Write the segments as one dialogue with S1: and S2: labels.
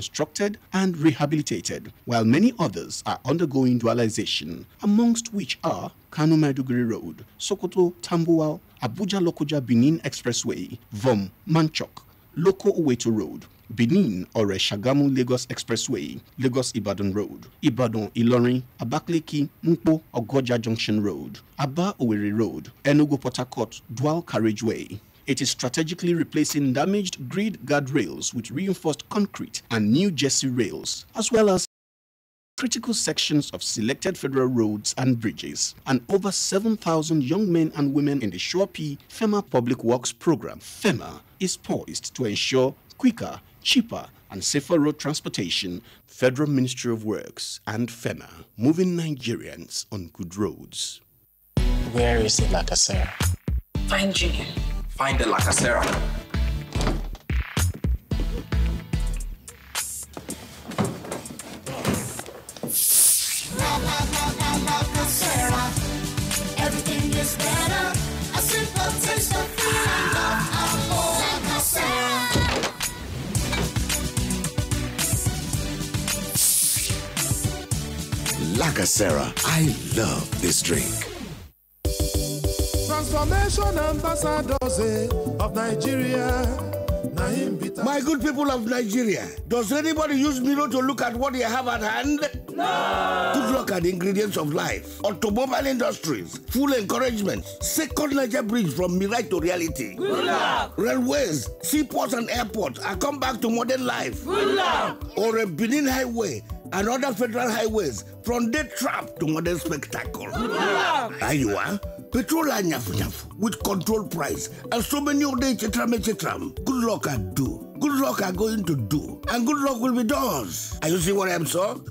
S1: reconstructed and rehabilitated, while many others are undergoing dualization, amongst which are Kano Maiduguri Road, Sokoto Tambuwal, Abuja Lokoja Benin Expressway, Vom Manchok, Loko Oweto Road, Benin Ore Shagamu Lagos Expressway, Lagos Ibadan Road, Ibadan Ilorin, Abakaliki Mpo Ogoja Junction Road, Aba Owerri Road, Enugu Port Harcourt Dual Carriageway. It is strategically replacing damaged grid guardrails with reinforced concrete and new jersey rails, as well as critical sections of selected federal roads and bridges, and over 7,000 young men and women in the SURE-P FEMA Public Works Program. FEMA is poised to ensure quicker, cheaper, and safer road transportation. Federal Ministry of Works and FEMA, moving Nigerians on good roads.
S2: Where is the Lacasera?
S3: Find Junior.
S4: Find the Lacasera.
S5: Everything is better. A simple taste of freedom.
S6: Lacasera. I love this drink.
S7: Transformation ambassadors of Nigeria.
S6: My good people of Nigeria, does anybody use mirror to look at what they have at hand? No! Good luck at the ingredients of life. Automobile industries, full encouragement. Second Niger bridge from mirage to reality.
S5: Good luck!
S6: Railways, seaports and airports are come back to modern life.
S5: Good luck!
S6: Or a Benin highway and other federal highways from dead trap to modern spectacle.
S5: Good luck!
S6: There you are. Petrol and nyaf with control price and so many other etc. Good luck I do. Good luck are going to do. And good luck will be yours. Are you see what I'm saying?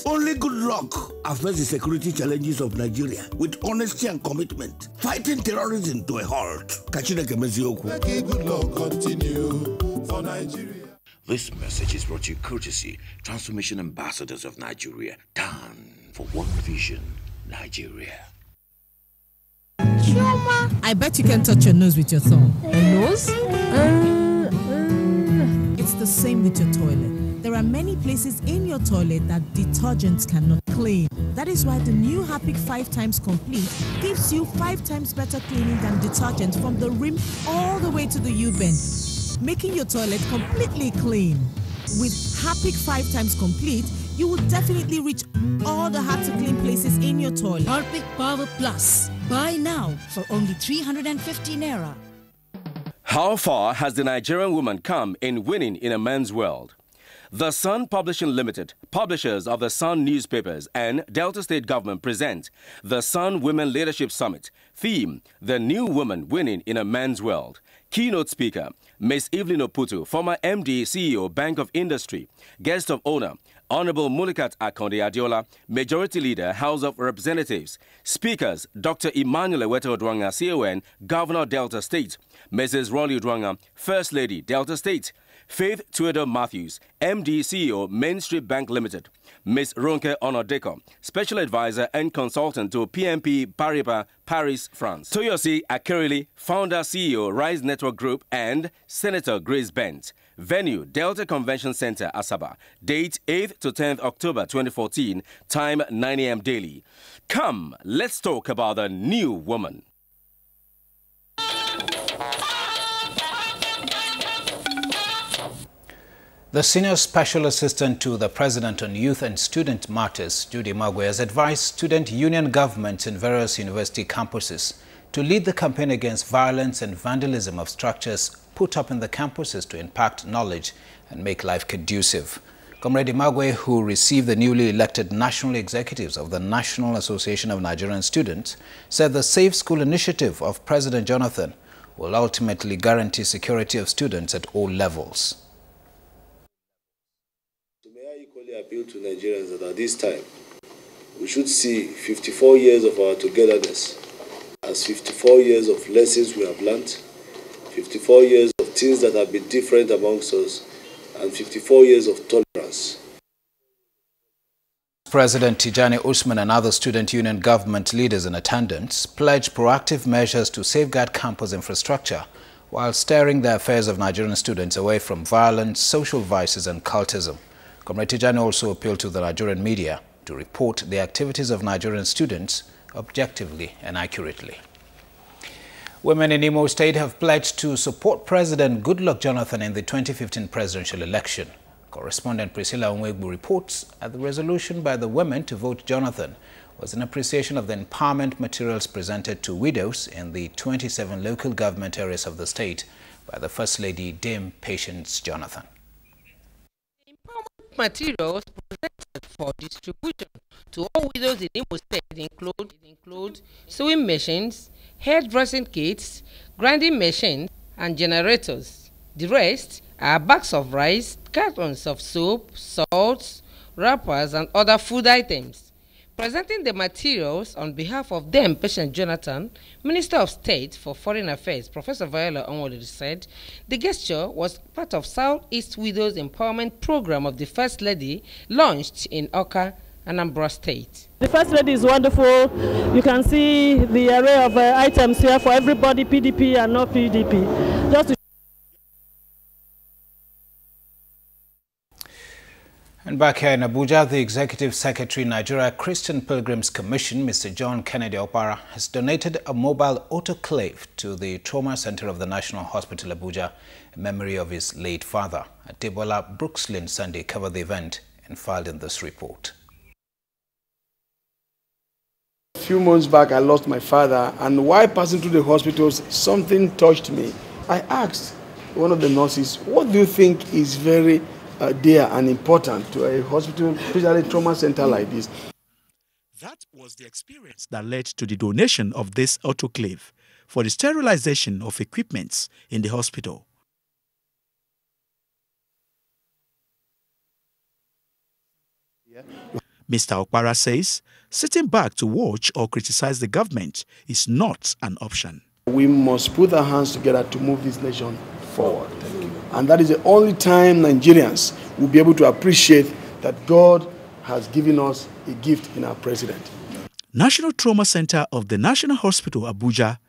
S6: Only good luck affects the security challenges of Nigeria with honesty and commitment. Fighting terrorism to a halt.
S7: Good luck continue for Nigeria.
S8: This message is brought to you courtesy Transformation Ambassadors of Nigeria. Done for one vision, Nigeria.
S9: Chioma, I bet you can touch your nose with your thumb.
S10: A nose?
S9: It's the same with your toilet. There are many places in your toilet that detergents cannot clean. That is why the new Harpic 5 times complete gives you 5 times better cleaning than detergent from the rim all the way to the U-bend, making your toilet completely clean. With Harpic 5 times complete, you will definitely reach all the hard-to-clean places in your toilet.
S10: Harpic Power Plus. Buy now for only 350 Naira.
S11: How far has the Nigerian woman come in winning in a men's world? The Sun Publishing Limited, publishers of the Sun newspapers, and Delta State government present the Sun Women Leadership Summit. Theme, The New Woman Winning in a Men's World. Keynote speaker, Ms. Evelyn Oputu, former MD, CEO, Bank of Industry. Guest of honor, Honorable Mulikat Akonde Adiola, Majority Leader, House of Representatives. Speakers, Dr. Emmanuel Eweto Odwanga, CON, Governor, Delta State. Mrs. Rolly Odwanga, First Lady, Delta State. Faith Tuedo Matthews, MD, CEO, Main Street Bank Limited. Ms. Ronke Onodeko, Special Advisor and Consultant to PMP Paribas, Paris, France. Toyosi Akerele, Founder, CEO, Rise Network Group, and Senator Grace Bent. Venue, Delta Convention Center, Asaba. Date, 8th to 10th October 2014. Time, 9 a.m. daily. Come, let's talk about the new woman.
S12: The Senior Special Assistant to the President on Youth and Student Matters, Judy Magwe, has advised student union governments in various university campuses to lead the campaign against violence and vandalism of structures put up in the campuses to impact knowledge and make life conducive. Comrade Magwe, who received the newly elected national executives of the National Association of Nigerian Students, said the Safe School initiative of President Jonathan will ultimately guarantee security of students at all levels.
S13: Appeal to Nigerians that at this time we should see 54 years of our togetherness as 54 years of lessons we have learned, 54 years of things that have been different amongst us, and 54 years of tolerance.
S12: President Tijani Usman and other student union government leaders in attendance pledged proactive measures to safeguard campus infrastructure while steering the affairs of Nigerian students away from violence, social vices and cultism. Comrade Tijani also appealed to the Nigerian media to report the activities of Nigerian students objectively and accurately. Women in Imo State have pledged to support President Goodluck Jonathan in the 2015 presidential election. Correspondent Priscilla Onwegbu reports that the resolution by the women to vote Jonathan was an appreciation of the empowerment materials presented to widows in the 27 local government areas of the state by the First Lady Dame Patience Jonathan.
S3: Materials presented for distribution to all widows in Imo State include sewing machines, hairdressing kits, grinding machines, and generators. The rest are bags of rice, cartons of soap, salts, wrappers, and other food items. Presenting the materials on behalf of Dame Patience Jonathan, Minister of State for Foreign Affairs, Professor Viola Onwolode said the gesture was part of Southeast Widows Empowerment Program of the First Lady launched in Awka, Anambra State.
S4: The First Lady is wonderful. You can see the array of items here for everybody, PDP and not PDP. Just to
S12: And back here in Abuja, the Executive Secretary, Nigeria Christian Pilgrims Commission, Mr. John Kennedy Opara, has donated a mobile autoclave to the Trauma Center of the National Hospital, Abuja, in memory of his late father. Adebola Brookslyn Sunday covered the event and filed in this report.
S14: A few months back, I lost my father, and while passing through the hospitals, something touched me. I asked one of the nurses, what do you think is very dear and important to a hospital, especially a trauma center like this?
S1: That was the experience that led to the donation of this autoclave for the sterilization of equipments in the hospital. Mr. Okpara says sitting back to watch or criticize the government is not an option.
S14: We must put our hands together to move this nation forward. And that is the only time Nigerians will be able to appreciate that God has given us a gift in our president.
S1: National Trauma Center of the National Hospital, Abuja,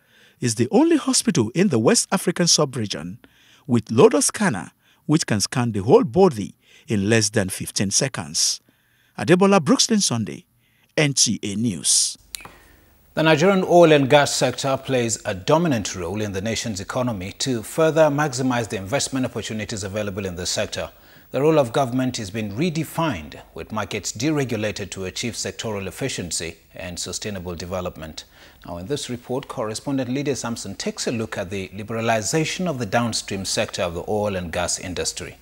S1: is the only hospital in the West African sub-region with Loader scanner, which can scan the whole body in less than 15 seconds. Adebola Brookslyn Sunday, NTA News.
S12: The Nigerian oil and gas sector plays a dominant role in the nation's economy. To further maximize the investment opportunities available in the sector, the role of government is being redefined, with markets deregulated to achieve sectoral efficiency and sustainable development. Now, in this report, correspondent Lydia Sampson takes a look at the liberalization of the downstream sector of the oil and gas industry.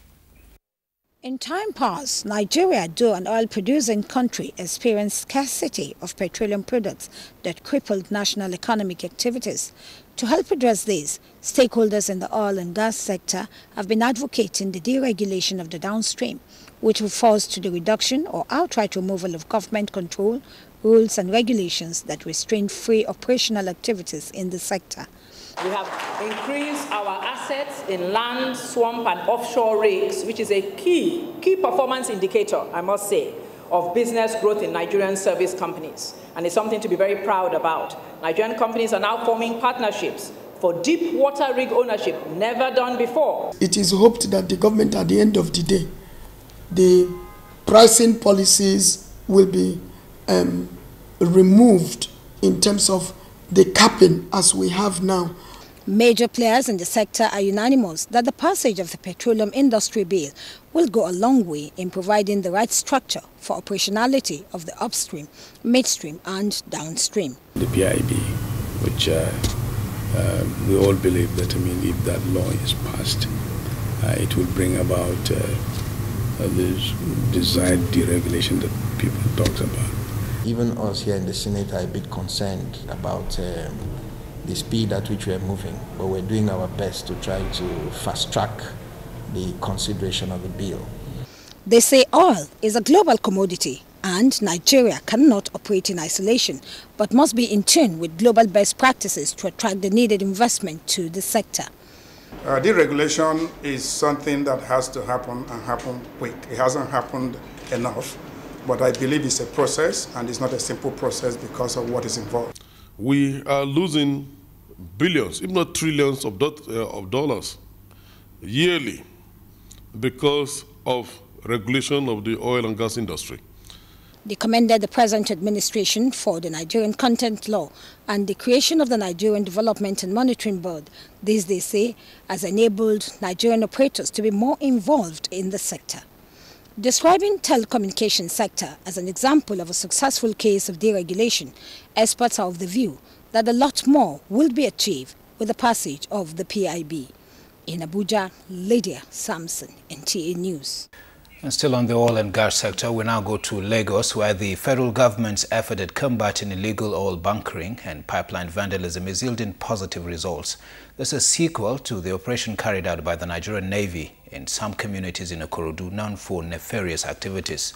S15: In time past, Nigeria, though an oil-producing country, experienced scarcity of petroleum products that crippled national economic activities. To help address this, stakeholders in the oil and gas sector have been advocating the deregulation of the downstream, which will force to the reduction or outright removal of government control, rules and regulations that restrain free operational activities in the sector.
S16: We have increased our assets in land, swamp and offshore rigs, which is a key performance indicator, I must say, of business growth in Nigerian service companies. And it's something to be very proud about. Nigerian companies are now forming partnerships for deep water rig ownership, never done before.
S17: It is hoped that the government, at the end of the day, the pricing policies will be removed in terms of the capping as we have now.
S15: Major players in the sector are unanimous that the passage of the Petroleum Industry Bill will go a long way in providing the right structure for operationality of the upstream, midstream and downstream.
S18: The PIB, which we all believe that, if that law is passed, it will bring about this desired deregulation that people talk about.
S19: Even us here in the Senate are a bit concerned about the speed at which we are moving, but we're doing our best to try to fast-track the consideration of the bill.
S15: They say oil is a global commodity and Nigeria cannot operate in isolation, but must be in tune with global best practices to attract the needed investment to the sector.
S20: Deregulation is something that has to happen and happen quick. It hasn't happened enough. But I believe it's a process, and it's not a simple process because of what is involved.
S7: We are losing
S21: billions, if not trillions of dollars yearly because of regulation of the oil and gas industry.
S15: They commended the present administration for the Nigerian Content Law and the creation of the Nigerian Development and Monitoring Board. This, they say, has enabled Nigerian operators to be more involved in the sector. Describing telecommunications sector as an example of a successful case of deregulation, experts are of the view that a lot more will be achieved with the passage of the PIB. In Abuja, Lydia Samson, NTA News.
S12: And still on the oil and gas sector, we now go to Lagos, where the federal government's effort at combating illegal oil bunkering and pipeline vandalism is yielding positive results. This is a sequel to the operation carried out by the Nigerian Navy in some communities in Ikorodu known for nefarious activities.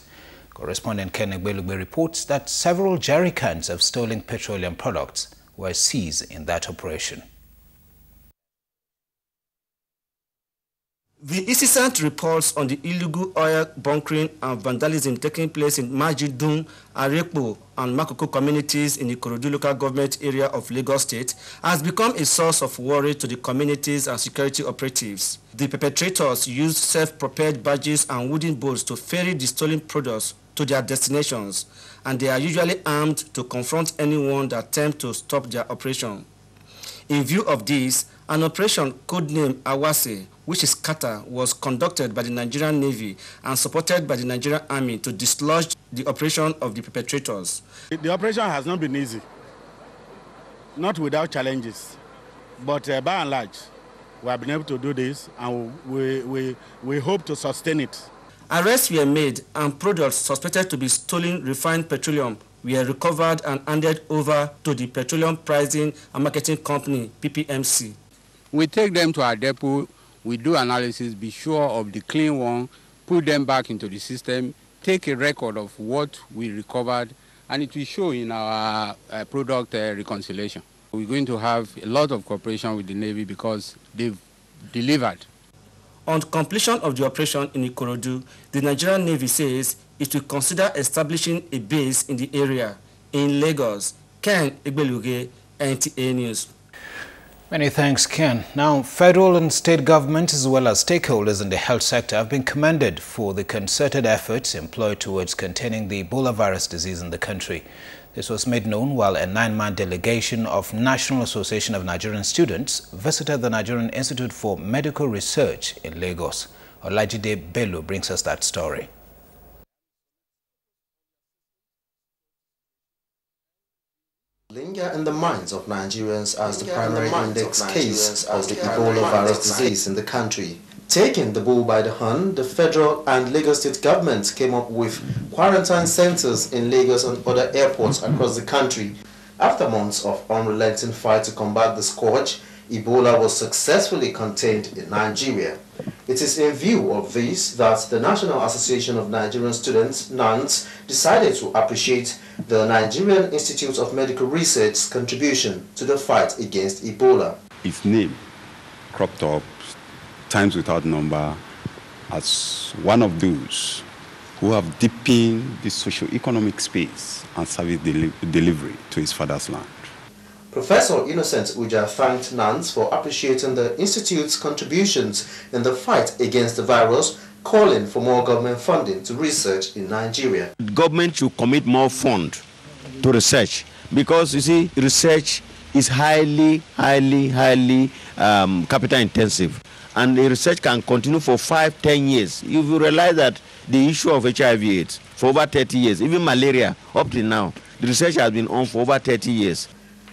S12: Correspondent Ken Egbelugbe reports that several jerry cans of stolen petroleum products were seized in that operation.
S22: The incessant reports on the illegal oil bunkering and vandalism taking place in Majidun, Arepo, and Makoko communities in the Ikorodu local government area of Lagos State has become a source of worry to the communities and security operatives. The perpetrators used self-propelled barges and wooden boats to ferry the stolen products to their destinations, and they are usually armed to confront anyone that attempts to stop their operation. In view of this, an operation codenamed Awase, which is Kata, was conducted by the Nigerian Navy and supported by the Nigerian Army to dislodge the operation of the perpetrators.
S23: The operation has not been easy, not without challenges, but by and large, we have been able to do this, and we hope to sustain it.
S22: Arrests were made and products suspected to be stolen refined petroleum were recovered and handed over to the Petroleum Pricing and Marketing Company, PPMC.
S24: We take them to our depot, we do analysis, be sure of the clean one, put them back into the system, take a record of what we recovered, and it will show in our product reconciliation. We're going to have a lot of cooperation with the Navy because they've delivered.
S22: On completion of the operation in Ikorodu, the Nigerian Navy says it will consider establishing a base in the area. In Lagos, Ken Egbeluge, NTA News.
S12: Many thanks, Ken. Now, federal and state governments as well as stakeholders in the health sector have been commended for the concerted efforts employed towards containing the Ebola virus disease in the country. This was made known while a 9-man delegation of National Association of Nigerian Students visited the Nigerian Institute for Medical Research in Lagos. Olajide Bello brings us that story.
S25: Linger in the minds of Nigerians as the primary index case of the Ebola virus disease in the country. Taking the bull by the horn, the federal and Lagos state governments came up with quarantine centers in Lagos and other airports across the country. After months of unrelenting fight to combat the scourge, Ebola was successfully contained in Nigeria. It is in view of this that the National Association of Nigerian Students, NANS, decided to appreciate the Nigerian Institute of Medical Research's contribution to the fight against Ebola.
S26: Its name cropped up times without number as one of those who have deepened the socio-economic space and service delivery to his father's land.
S25: Professor Innocent Uja thanked NANS for appreciating the Institute's contributions in the fight against the virus, calling for more government funding to research in Nigeria.
S8: Government should commit more fund to research because, you see, research is highly capital intensive. And the research can continue for 5-10 years. If you realize that the issue of HIV/AIDS for over 30 years, even malaria up till now, the research has been on for over 30 years.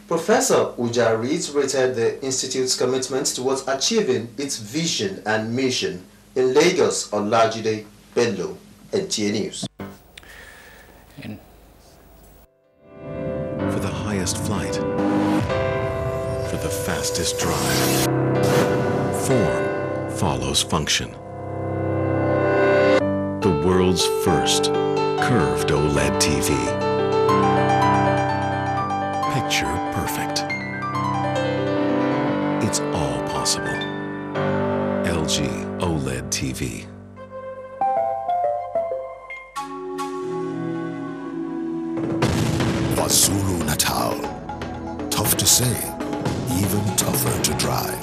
S25: Professor Uja reiterated the Institute's commitment towards achieving its vision and mission. In Lagos, Olajide Bello, NTA News.
S27: For the highest flight, for the fastest drive, form follows function. The world's first curved OLED TV. Picture perfect. It's all possible. LG OLED TV. KwaZulu-Natal. Tough to say, even
S2: even tougher to drive.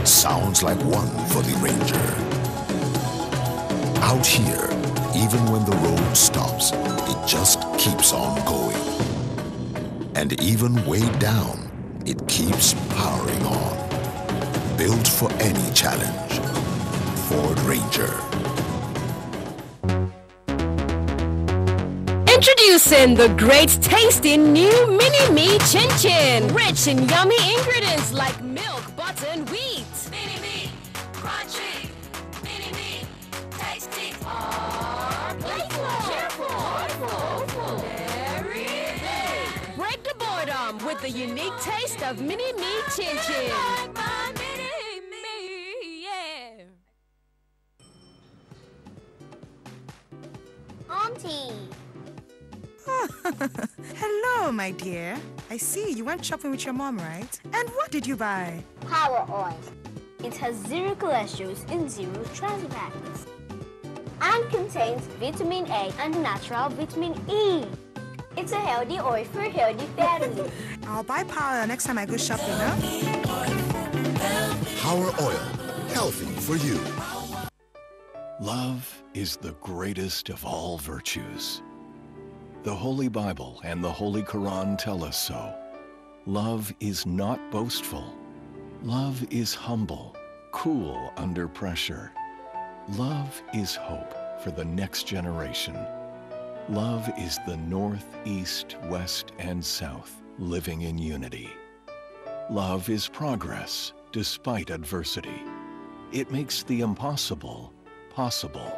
S2: Sounds like one for the Ranger. Out here, even when the road stops, it just keeps on going. And even way down, it keeps powering on. Built for any challenge. Ford Ranger.
S5: Introducing the great tasting new Mini-Me Chin Chin. Rich in yummy ingredients like milk, butter, and wheat.
S6: Mini-Me, crunchy. Mini-Me, tasty.
S5: Playful. Very big. Break the boredom with the unique taste of Mini-Me Chin Chin.
S6: Auntie.
S9: Hello, my dear. I see you went shopping with your mom, right? And what did you buy?
S6: Power oil. It has 0 cholesterol and 0 trans fats. And contains vitamin A and natural vitamin E. It's a healthy oil for a healthy family.
S9: I'll buy Power Oil next time I go shopping, huh?
S2: Power Oil. Healthy for you.
S27: Love is the greatest of all virtues. The Holy Bible and the Holy Quran tell us so. Love is not boastful. Love is humble, cool under pressure. Love is hope for the next generation. Love is the North, East, West, and South living in unity. Love is progress despite adversity. It makes the impossible possible.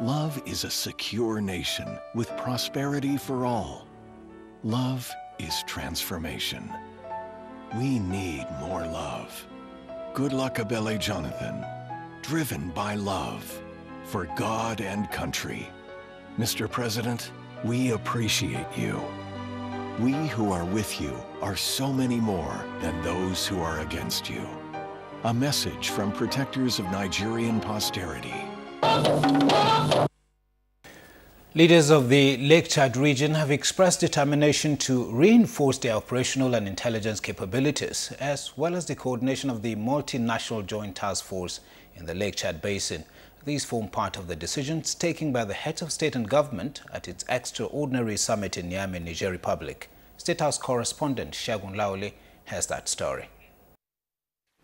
S27: Love is a secure nation with prosperity for all. Love is transformation. We need more love. Good luck, Abele Jonathan. Driven by love for God and country. Mr. President, we appreciate you. We who are with you are so many more than those who are against you. A message from protectors of Nigerian posterity.
S12: Leaders of the Lake Chad region have expressed determination to reinforce their operational and intelligence capabilities, as well as the coordination of the multinational joint task force in the Lake Chad Basin. These form part of the decisions taken by the heads of state and government at its extraordinary summit in Niamey, Niger Republic. State House correspondent Shagun Laole has that story.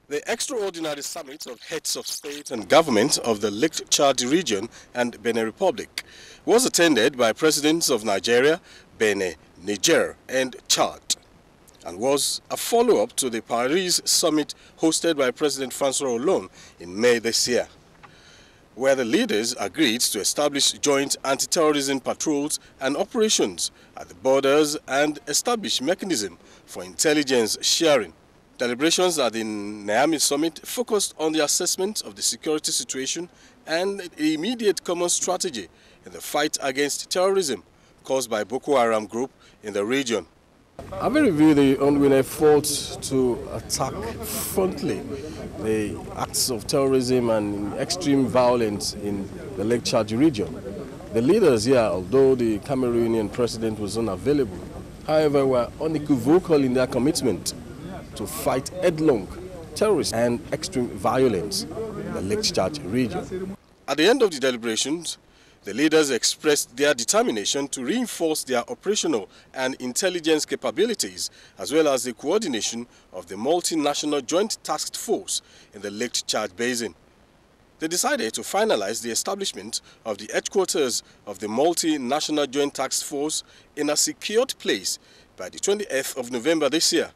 S10: The extraordinary summit of heads of state and government of the Lake Chad region and Benin Republic was attended by presidents of Nigeria, Benin, Niger and Chad, and was a follow-up to the Paris summit hosted by President François Hollande in May this year, where the leaders agreed to establish joint anti-terrorism patrols and operations at the borders and establish mechanism for intelligence sharing. Deliberations at the Niamey summit focused on the assessment of the security situation and the immediate common strategy in the fight against terrorism caused by Boko Haram group in the region. I review the ongoing efforts to attack frontally the acts of terrorism and extreme violence in the Lake Chad region. The leaders here, although the Cameroonian president was unavailable, however, were unequivocal in their commitment to fight headlong terrorism and extreme violence in the Lake Chad region. At the end of the deliberations, the leaders expressed their determination to reinforce their operational and intelligence capabilities, as well as the coordination of the multinational joint task force in the Lake Chad Basin. They decided to finalize the establishment of the headquarters of the multinational joint task force in a secured place by the 28th of November this year,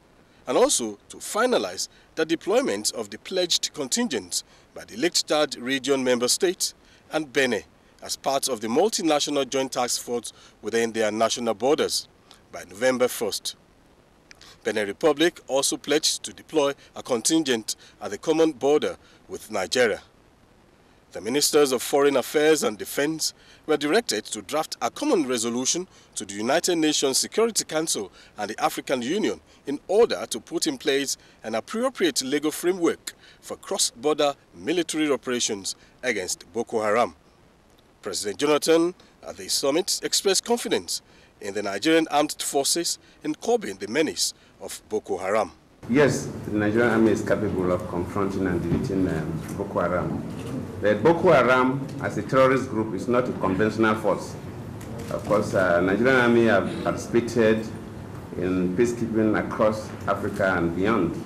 S10: and also to finalize the deployment of the pledged contingent by the Lake Chad region member states and Benin as part of the multinational joint task force within their national borders by November 1st. Benin Republic also pledged to deploy a contingent at the common border with Nigeria. The Ministers of Foreign Affairs and Defense were directed to draft a common resolution to the United Nations Security Council and the African Union in order to put in place an appropriate legal framework for cross-border military operations against Boko Haram. President Jonathan at the summit expressed confidence in the Nigerian armed forces in curbing the menace of Boko Haram.
S1: Yes, the Nigerian army is capable of confronting and defeating Boko Haram. But Boko Haram, as a terrorist group, is not a conventional force. Of course, Nigerian army have participated in peacekeeping across Africa and beyond.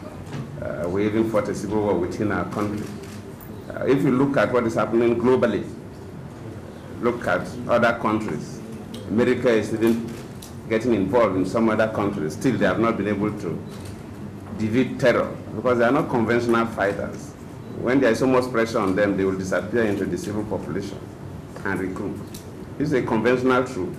S1: We even fought a civil war within our country. If you look at what is happening globally, look at other countries. America is even getting involved in some other countries. Still, they have not been able to defeat terror because they are not conventional fighters. When there is so much pressure on them, they will disappear into the civil population and recruit. This is a conventional troop.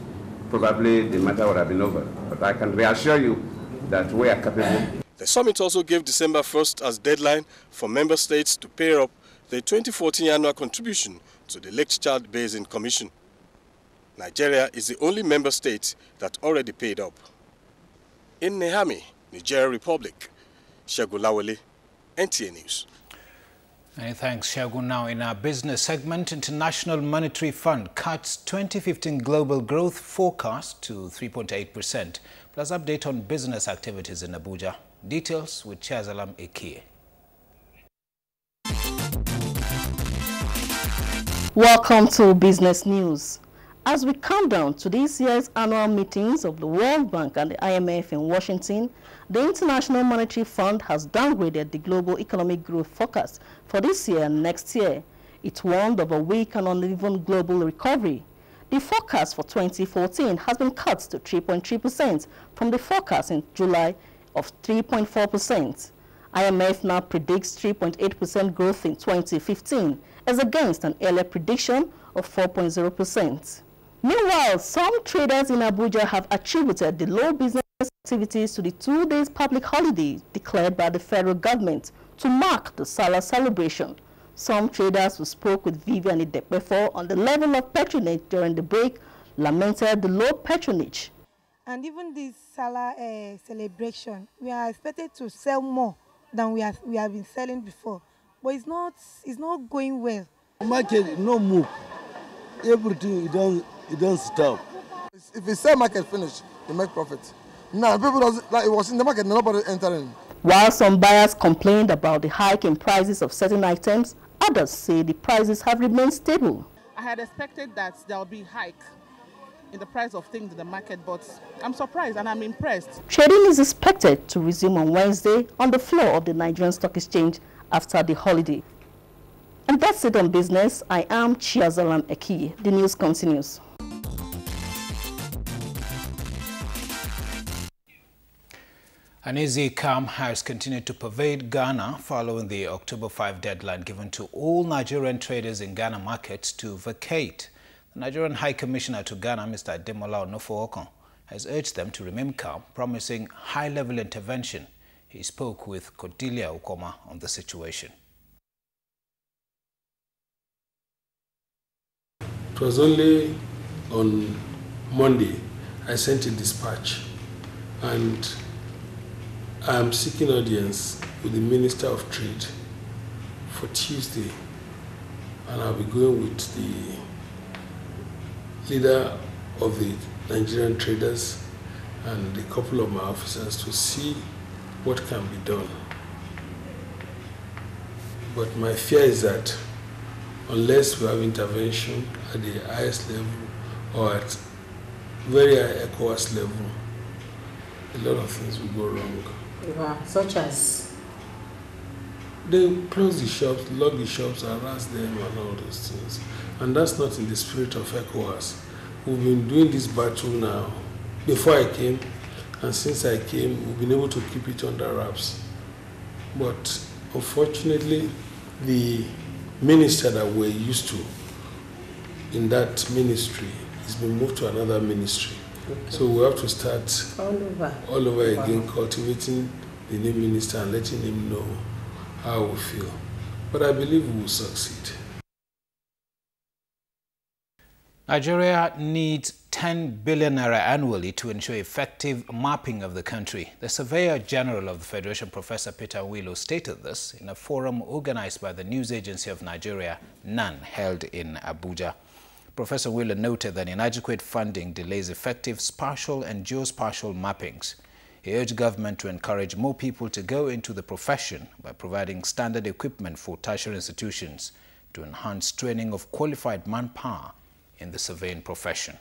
S1: Probably the matter would have been over. But I can reassure you that we are capable.
S10: The summit also gave December 1st as deadline for member states to pay up the 2014 annual contribution to the Lake Chad Basin Commission. Nigeria is the only member state that already paid up. In Niamey, Nigeria Republic, Segun Lawale, NTA News.
S12: Many thanks, Shagun. Now, in our business segment, International Monetary Fund cuts 2015 global growth forecast to 3.8%. Plus, update on business activities in Abuja. Details with Chiazalam Ekie.
S3: Welcome to Business News. As we count down to this year's annual meetings of the World Bank and the IMF in Washington, the International Monetary Fund has downgraded the global economic growth forecast for this year and next year. It warned of a weak and uneven global recovery. The forecast for 2014 has been cut to 3.3% from the forecast in July of 3.4%. IMF now predicts 3.8% growth in 2015 as against an earlier prediction of 4.0%. Meanwhile, some traders in Abuja have attributed the low business activities to the 2 days public holiday declared by the federal government to mark the Salah celebration. Some traders who spoke with Vivian Idekbefo on the level of patronage during the break lamented the low patronage.
S4: And even this Salah celebration, we are expected to sell more than we have been selling before, but it's not going well.
S11: Market no move, everything it don't stop.
S13: If you sell market finish, you make profit. Now people doesn't like it was in the market, nobody entering.
S3: While some buyers complained about the hike in prices of certain items, others say the prices have remained stable.
S14: I had expected that there will be hike in the price of things in the market, but I'm surprised and I'm impressed.
S3: Trading is expected to resume on Wednesday on the floor of the Nigerian Stock Exchange after the holiday. And that's it on business. I am Chiazalam Ekie. The news continues.
S12: Uneasy calm has continued to pervade Ghana following the October 5 deadline given to all Nigerian traders in Ghana markets to vacate. The Nigerian High Commissioner to Ghana, Mr. Ademola Onofookon, has urged them to remain calm, promising high-level intervention. He spoke with Cordelia Ukoma on the situation.
S16: It was only on Monday I sent a dispatch, and I am seeking audience with the Minister of Trade for Tuesday, and I'll be going with the leader of the Nigerian traders and a couple of my officers to see what can be done. But my fear is that unless we have intervention at the highest level or at very high ECOWAS level, a lot of things will go wrong.
S28: Yeah, such as?
S16: They close the shops, lock the shops, harass them and all those things. And that's not in the spirit of ECOWAS. We've been doing this battle now. Before I came, and since I came, we've been able to keep it under wraps. But unfortunately, the minister that we're used to in that ministry has been moved to another ministry. Okay. So we have to start all over again, cultivating the new minister and letting him know how we feel. But I believe we will succeed.
S12: Nigeria needs 10 billion naira annually to ensure effective mapping of the country. The Surveyor General of the Federation, Professor Peter Wilo, stated this in a forum organized by the News Agency of Nigeria, NAN, held in Abuja. Professor Wilo noted that inadequate funding delays effective spatial and geospatial mappings. He urged government to encourage more people to go into the profession by providing standard equipment for tertiary institutions to enhance training of qualified manpower in the surveying profession.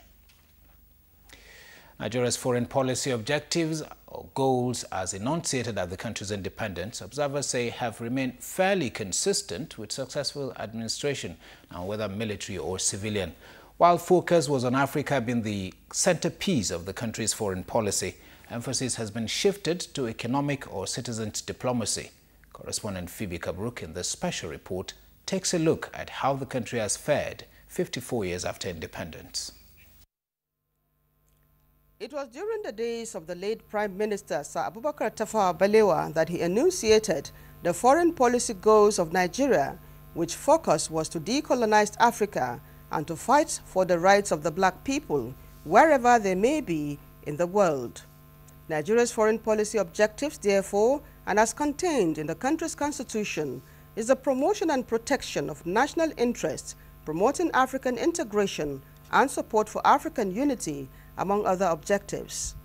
S12: Nigeria's foreign policy objectives or goals as enunciated at the country's independence, observers say, have remained fairly consistent with successful administration, now whether military or civilian. While focus was on Africa being the centerpiece of the country's foreign policy, emphasis has been shifted to economic or citizens' diplomacy. Correspondent Phoebe Kabruk in this special report takes a look at how the country has fared 54 years after independence.
S7: It was during the days of the late Prime Minister Sir Abubakar Tafawa Balewa that he enunciated the foreign policy goals of Nigeria, which focus was to decolonize Africa and to fight for the rights of the black people wherever they may be in the world. Nigeria's foreign policy objectives, therefore, and as contained in the country's constitution, is the promotion and protection of national interests, promoting African integration and support for African unity, among other objectives.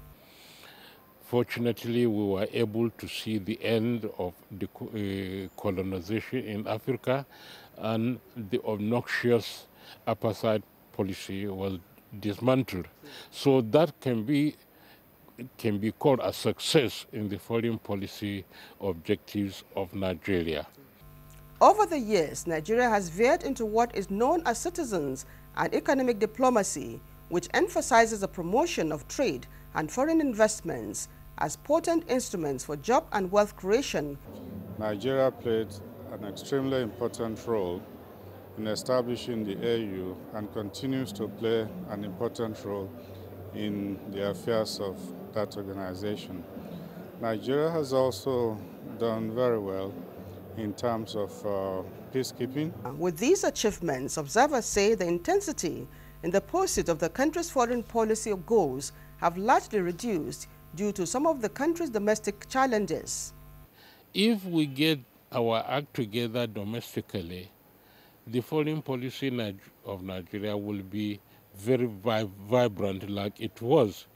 S15: Fortunately, we were able to see the end of the colonization in Africa, and the obnoxious apartheid policy was dismantled. So that can be called a success in the foreign policy objectives of Nigeria.
S7: Over the years, Nigeria has veered into what is known as citizens and economic diplomacy, which emphasizes the promotion of trade and foreign investments as potent instruments for job and wealth creation.
S17: Nigeria played an extremely important role in establishing the AU and continues to play an important role in the affairs of that organization. Nigeria has also done very well in terms of peacekeeping.
S7: With these achievements, observers say the intensity in the pursuit of the country's foreign policy goals have largely reduced due to some of the country's domestic challenges.
S15: If we get our act together domestically, the foreign policy of Nigeria will be very vibrant like it was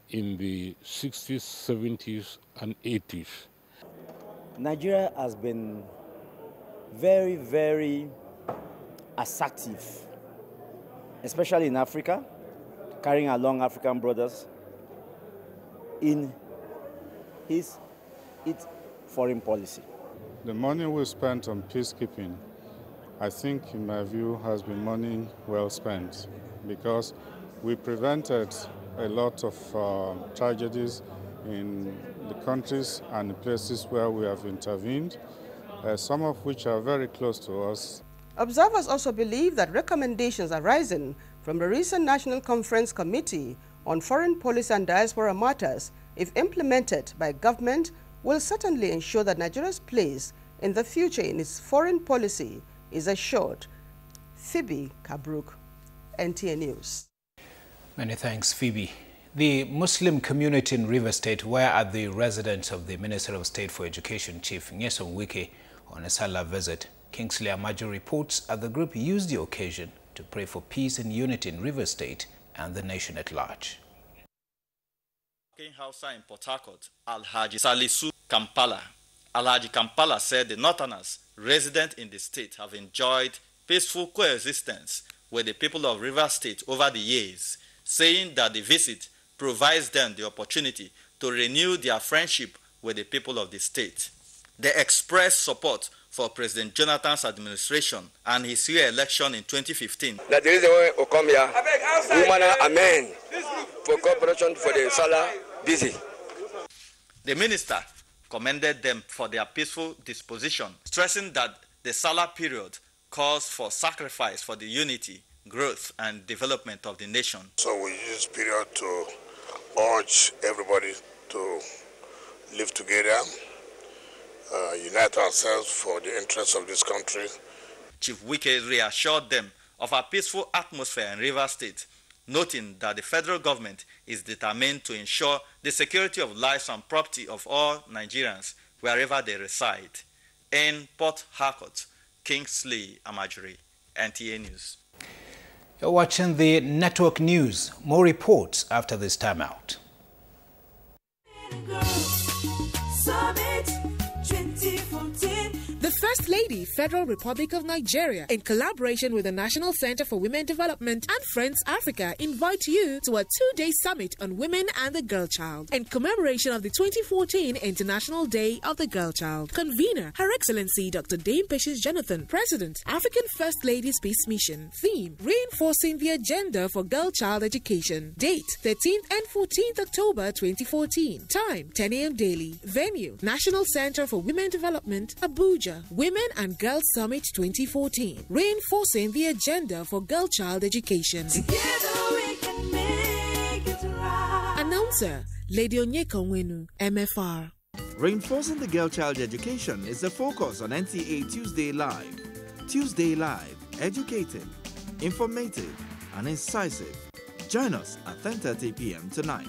S15: in the 60s, 70s, and 80s.
S18: Nigeria has been very, very assertive, especially in Africa, carrying along African brothers in its foreign policy.
S17: The money we spent on peacekeeping, I think, in my view, has been money well spent, because we prevented a lot of tragedies in the countries and the places where we have intervened, some of which are very close to us.
S7: Observers also believe that recommendations arising from the recent National Conference Committee on Foreign Policy and Diaspora Matters, if implemented by government, will certainly ensure that Nigeria's place in the future in its foreign policy is assured. Phoebe Kabruk, NTA News.
S12: Many thanks, Phoebe. The Muslim community in River State were at the residence of the Minister of State for Education, Chief Nyesom Wike, on a Salah visit. Kingsley Amajo reports that the group used the occasion to pray for peace and unity in River State and the nation at large.
S19: King Hausa in Port Harcourt, Alhaji Salisu Kampala. Alhaji Kampala said the Northerners resident in the state have enjoyed peaceful coexistence with the people of River State over the years, saying that the visit provides them the opportunity to renew their friendship with the people of the state. They expressed support for President Jonathan's administration and his re-election in 2015.
S20: That the reason why we come here, woman, amen, for cooperation for the Salah busy.
S19: The minister commended them for their peaceful disposition, stressing that the Salah period calls for sacrifice for the unity, growth, and development of the nation.
S21: So we use this period to urge everybody to live together, unite ourselves for the interests of this country.
S19: Chief Wike reassured them of a peaceful atmosphere in River State, noting that the federal government is determined to ensure the security of lives and property of all Nigerians wherever they reside. In Port Harcourt, Kingsley Amajiri, NTA News.
S12: You're watching the Network News. More reports after this time out.
S5: First Lady, Federal Republic of Nigeria, in collaboration with the National Center for Women Development and Friends Africa, invite you to a 2-day summit on women and the girl child in commemoration of the 2014 International Day of the Girl Child. Convener, Her Excellency Dr. Dame Patience Jonathan, President, African First Ladies Peace Mission. Theme, reinforcing the agenda for girl child education. Date, 13th and 14th October 2014. Time, 10 a.m. daily. Venue, National Center for Women Development, Abuja. Women and Girls Summit 2014. Reinforcing the agenda for girl child education.
S6: Together we can make it right.
S5: Announcer, Lady Onyeka Onwenu, MFR.
S8: Reinforcing the girl child education is the focus on NTA Tuesday Live. Tuesday Live, educative, informative, and incisive. Join us at 10:30 p.m. tonight.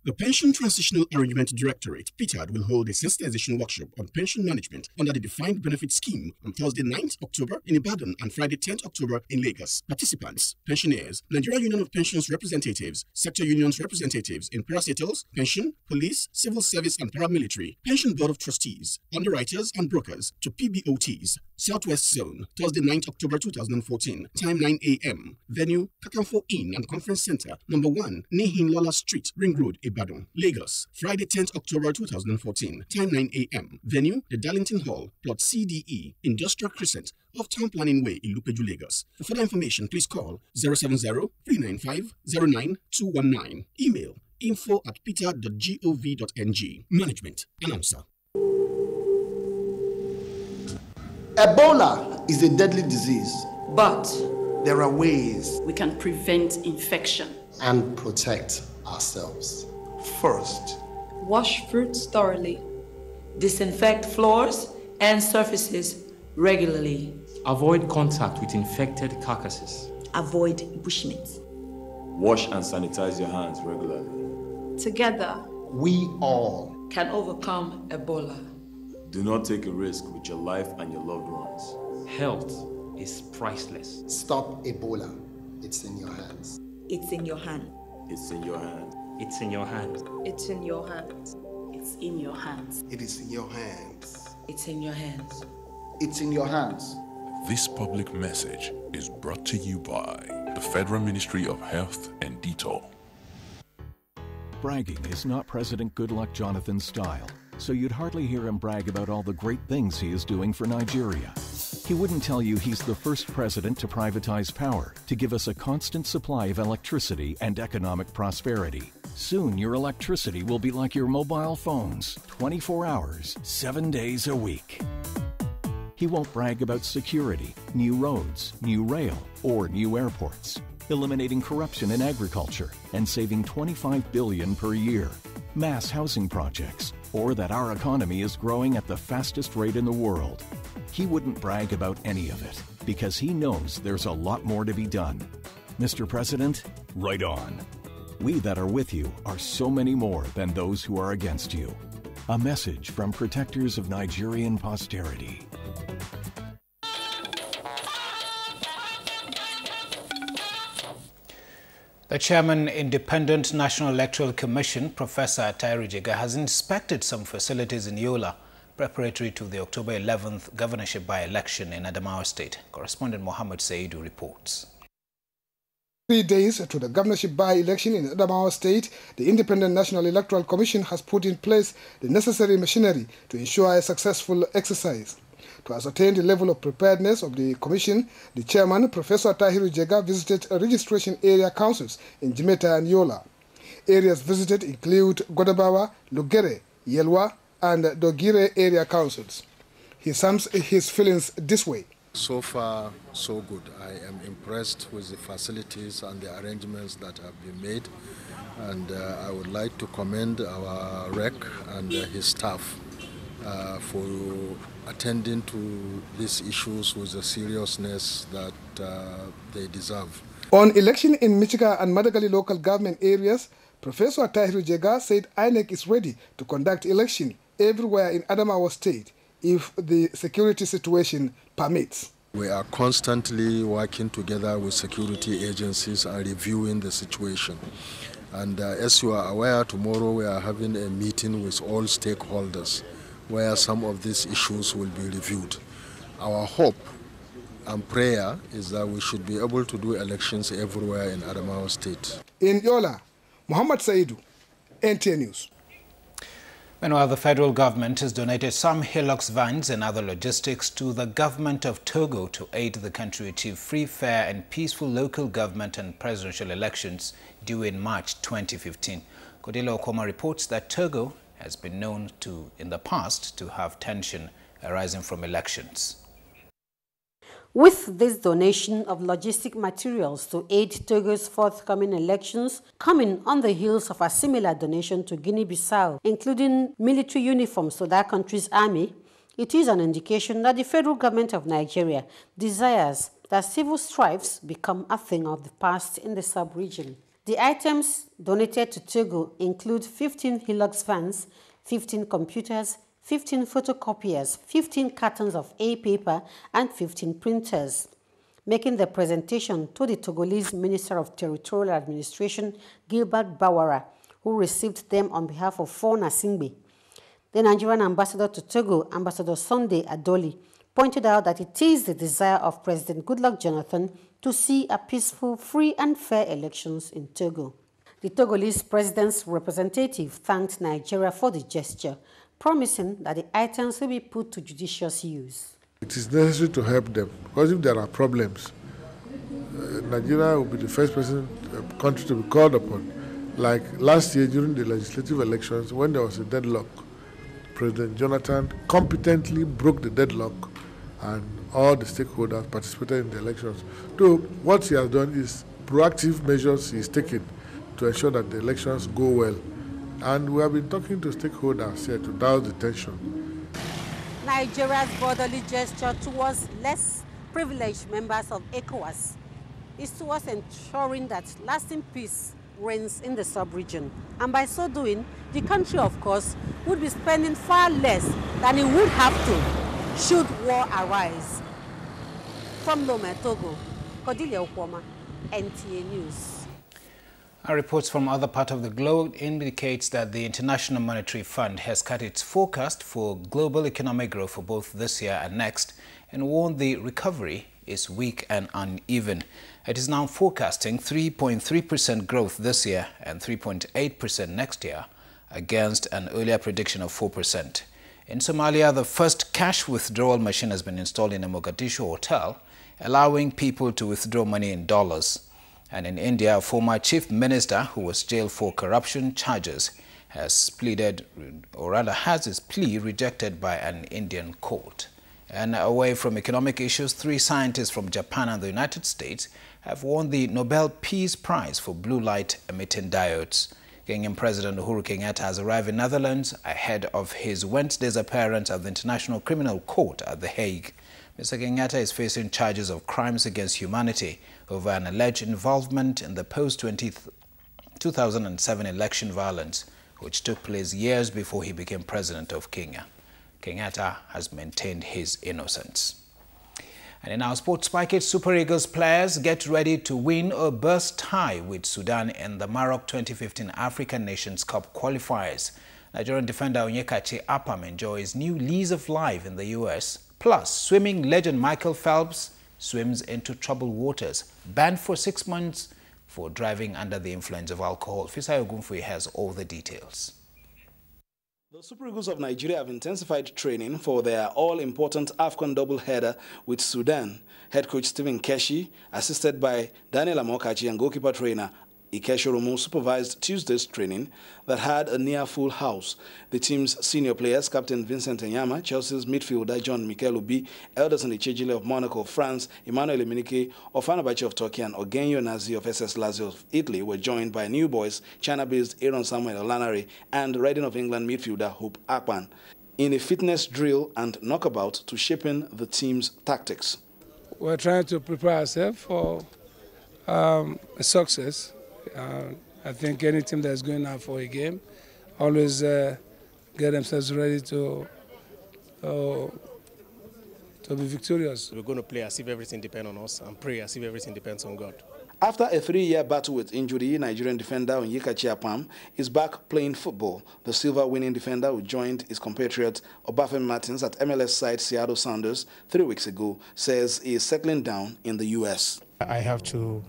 S22: The Pension Transitional Arrangement Directorate, PTAD, will hold a sensitization workshop on pension management under the Defined Benefit Scheme on Thursday 9th October in Ibadan and Friday 10th October in Lagos. Participants, pensioners, Nigerian Union of Pensions representatives, sector unions representatives in parastatals, pension, police, civil service and paramilitary, Pension Board of Trustees, underwriters and brokers to PBOTs. Southwest Zone, Thursday 9th October 2014, time 9 a.m. Venue, Kakanfo Inn and Conference Center, number 1, Nihin Lala Street, Ring Road, Ibadan. Lagos, Friday 10th October 2014, time 9 a.m. Venue, the Darlington Hall, plot CDE, Industrial Crescent, off Town Planning Way, Ilupeju, Lagos. For further information, please call 070-395-09219. Email info@ptad.gov.ng. Management. Announcer.
S23: Ebola is a deadly disease,
S24: but
S23: there are ways
S24: we can prevent infection
S23: and protect ourselves. First,
S24: wash fruits thoroughly, disinfect floors and surfaces regularly,
S25: avoid contact with infected carcasses,
S24: avoid bushmeat,
S26: wash and sanitize your hands regularly.
S24: Together,
S23: we all
S24: can overcome Ebola.
S26: Do not take a risk with your life and your loved ones.
S25: Health is priceless.
S23: Stop Ebola. It's in your hands.
S24: It's in your hand.
S26: It's in your hand.
S25: It's in your hand.
S24: It's in your hands. It's in your hands.
S23: It is in your hands.
S24: It's in your hands.
S23: It's in your hands.
S29: This public message is brought to you by the Federal Ministry of Health and Detour.
S27: Bragging is not President Goodluck Jonathan's style, so you'd hardly hear him brag about all the great things he is doing for Nigeria. He wouldn't tell you he's the first president to privatize power, to give us a constant supply of electricity and economic prosperity. Soon your electricity will be like your mobile phones, 24 hours, 7 days a week. He won't brag about security, new roads, new rail, or new airports, eliminating corruption in agriculture and saving $25 billion per year, mass housing projects, or that our economy is growing at the fastest rate in the world. He wouldn't brag about any of it because he knows there's a lot more to be done. Mr. President, right on. We that are with you are so many more than those who are against you. A message from protectors of Nigerian posterity.
S12: The Chairman, Independent National Electoral Commission, Professor Tahiru Jega, has inspected some facilities in Yola preparatory to the October 11th governorship by-election in Adamawa State. Correspondent Mohammed Saidu reports.
S30: 3 days to the governorship by-election in Adamawa State, the Independent National Electoral Commission has put in place the necessary machinery to ensure a successful exercise. To ascertain the level of preparedness of the commission, the chairman, Professor Tahiru Jega, visited registration area councils in Jimeta and Yola. Areas visited include Godabawa, Lugere, Yelwa, and Dogire area councils. He sums his feelings this way.
S31: So far, so good. I am impressed with the facilities and the arrangements that have been made, and I would like to commend our REC and his staff for attending to these issues with the seriousness that they deserve.
S30: On election in Michigan and Madagali local government areas, Professor Tahiru Jega said INEC is ready to conduct election everywhere in Adamawa State if the security situation permits.
S31: We are constantly working together with security agencies and reviewing the situation. And as you are aware, tomorrow we are having a meeting with all stakeholders where some of these issues will be reviewed. Our hope and prayer is that we should be able to do elections everywhere in Adamawa State.
S30: In Yola, Muhammad Saidu, NTA News.
S12: Meanwhile, the federal government has donated some Hilux vans and other logistics to the government of Togo to aid the country achieve free, fair and peaceful local government and presidential elections due in March 2015. Kodila Okoma reports that Togo has been known to, in the past, to have tension arising from elections.
S1: With this donation of logistic materials to aid Togo's forthcoming elections, coming on the heels of a similar donation to Guinea-Bissau, including military uniforms to that country's army, it is an indication that the federal government of Nigeria desires that civil strifes become a thing of the past in the sub-region. The items donated to Togo include 15 Hilux vans, 15 computers, 15 photocopiers, 15 cartons of A-paper, and 15 printers, making the presentation to the Togolese Minister of Territorial Administration, Gilbert Bawara, who received them on behalf of Fauna Singbe. The Nigerian ambassador to Togo, Ambassador Sunday Adoli, pointed out that it is the desire of President Goodluck Jonathan to see a peaceful, free and fair elections in Togo. The Togolese president's representative thanked Nigeria for the gesture, promising that the items will be put to judicious use.
S2: It is necessary to help them, because if there are problems, Nigeria will be the first country to be called upon. Like last year during the legislative elections, when there was a deadlock, President Jonathan competently broke the deadlock and all the stakeholders participated in the elections. So what he has done is proactive measures he is taking to ensure that the elections go well. And we have been talking to stakeholders here to douse the tension.
S1: Nigeria's brotherly gesture towards less privileged members of ECOWAS is towards ensuring that lasting peace reigns in the sub-region. And by so doing, the country, of course, would be spending far less than it would have to should war arise. From Lome, Togo, Cordelia Okwoma, NTA News.
S12: Our reports from other parts of the globe indicates that the International Monetary Fund has cut its forecast for global economic growth for both this year and next and warned the recovery is weak and uneven. It is now forecasting 3.3% growth this year and 3.8% next year against an earlier prediction of 4%. In Somalia, the first cash withdrawal machine has been installed in a Mogadishu hotel, allowing people to withdraw money in dollars. And in India, a former chief minister who was jailed for corruption charges has pleaded, or rather has his plea rejected by an Indian court. And away from economic issues, 3 scientists from Japan and the United States have won the Nobel Peace Prize for blue light emitting diodes. Kenyan President Uhuru Kenyatta has arrived in Netherlands ahead of his Wednesday's appearance at the International Criminal Court at The Hague. Mr. Kenyatta is facing charges of crimes against humanity over an alleged involvement in the post-2007 election violence, which took place years before he became president of Kenya. Kenyatta has maintained his innocence. And in our sports package, Super Eagles players get ready to win or burst tie with Sudan in the Maroc 2015 African Nations Cup qualifiers. Nigerian defender Onyekachi Apam enjoys new lease of life in the U.S. Plus, swimming legend Michael Phelps swims into troubled waters, banned for 6 months for driving under the influence of alcohol. Fisayo Gunfui has all the details.
S3: The Super Eagles of Nigeria have intensified training for their all-important AFCON doubleheader with Sudan. Head coach Stephen Keshi, assisted by Daniel Amokachi and goalkeeper trainer Ikeshi Romu, supervised Tuesday's training that had a near-full house. The team's senior players, Captain Vincent Enyama, Chelsea's midfielder John Mikel Obi, Elderson Ichejile of Monaco, France, Emmanuel Emenike of Fenerbahce of Turkey, and Eugenio Nazi of SS Lazio of Italy were joined by new boys, China-based Aaron Samuel Olanare and Reading of England midfielder Hope Akpan, in a fitness drill and knockabout to shape the team's tactics.
S4: We're trying to prepare ourselves for a success. I think any team that's going out for a game always get themselves ready to be victorious.
S9: We're going to play as if everything depends on us and pray as if everything depends on God.
S3: After a 3-year battle with injury, Nigerian defender Onyeka Chiapam is back playing football. The silver-winning defender who joined his compatriot Obafemi Martins at MLS side Seattle Sounders 3 weeks ago says he is settling down in the U.S.
S7: I have to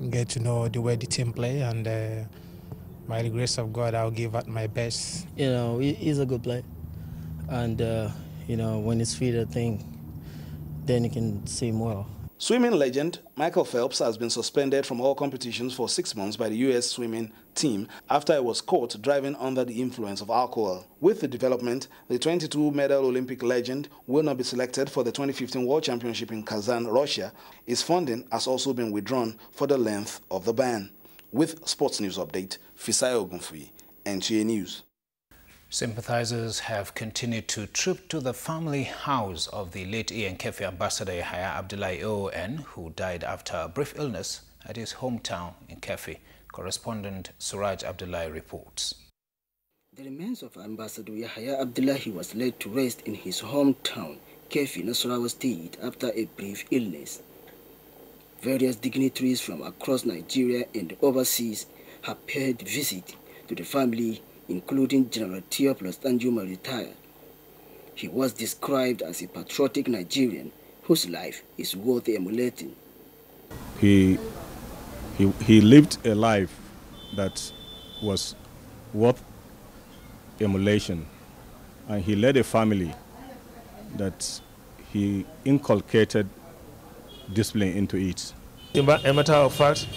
S7: get to know the way the team play, and by the grace of God, I'll give at my best.
S9: You know, he's a good player, and you know, when he's fit, I think then you can see more.
S3: Swimming legend Michael Phelps has been suspended from all competitions for 6 months by the U.S. swimming team after he was caught driving under the influence of alcohol. With the development, the 22-medal Olympic legend will not be selected for the 2015 World Championship in Kazan, Russia. His funding has also been withdrawn for the length of the ban. With Sports News Update, Fisayo Ogunfuyi, NTA News.
S12: Sympathizers have continued to troop to the family house of the late Kefi ambassador Yahaya Abdullahi OON, who died after a brief illness at his hometown in Kefi. Correspondent Suraj Abdullahi reports.
S10: The remains of Ambassador Yahaya Abdullahi was laid to rest in his hometown, Kefi, Nasarawa State, after a brief illness. Various dignitaries from across Nigeria and overseas have paid visit to the family, including General Theophilus Danjuma retired. He was described as a patriotic Nigerian whose life is worth emulating.
S11: He lived a life that was worth emulation, and he led a family that he inculcated discipline into it.
S13: A matter of fact,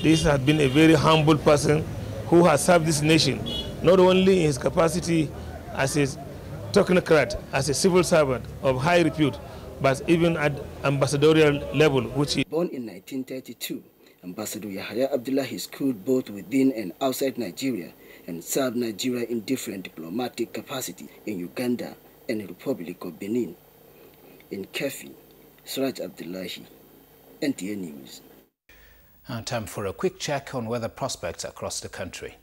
S13: this has been a very humble person who has served this nation, not only in his capacity as a technocrat, as a civil servant of high repute, but even at ambassadorial level, which he...
S10: Born in 1932, Ambassador Yahaya Abdullahi schooled both within and outside Nigeria and served Nigeria in different diplomatic capacities in Uganda and the Republic of Benin. In Kefi, Suraj Abdullahi, NTA News.
S12: And time for a quick check on weather prospects across the country.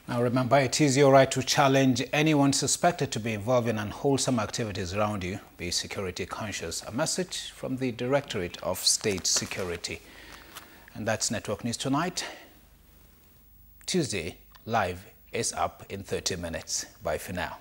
S12: Now remember, it is your right to challenge anyone suspected to be involved in unwholesome activities around you. Be security conscious. A message from the Directorate of State Security. And that's Network News Tonight. Tuesday Live is up in 30 minutes. Bye for now.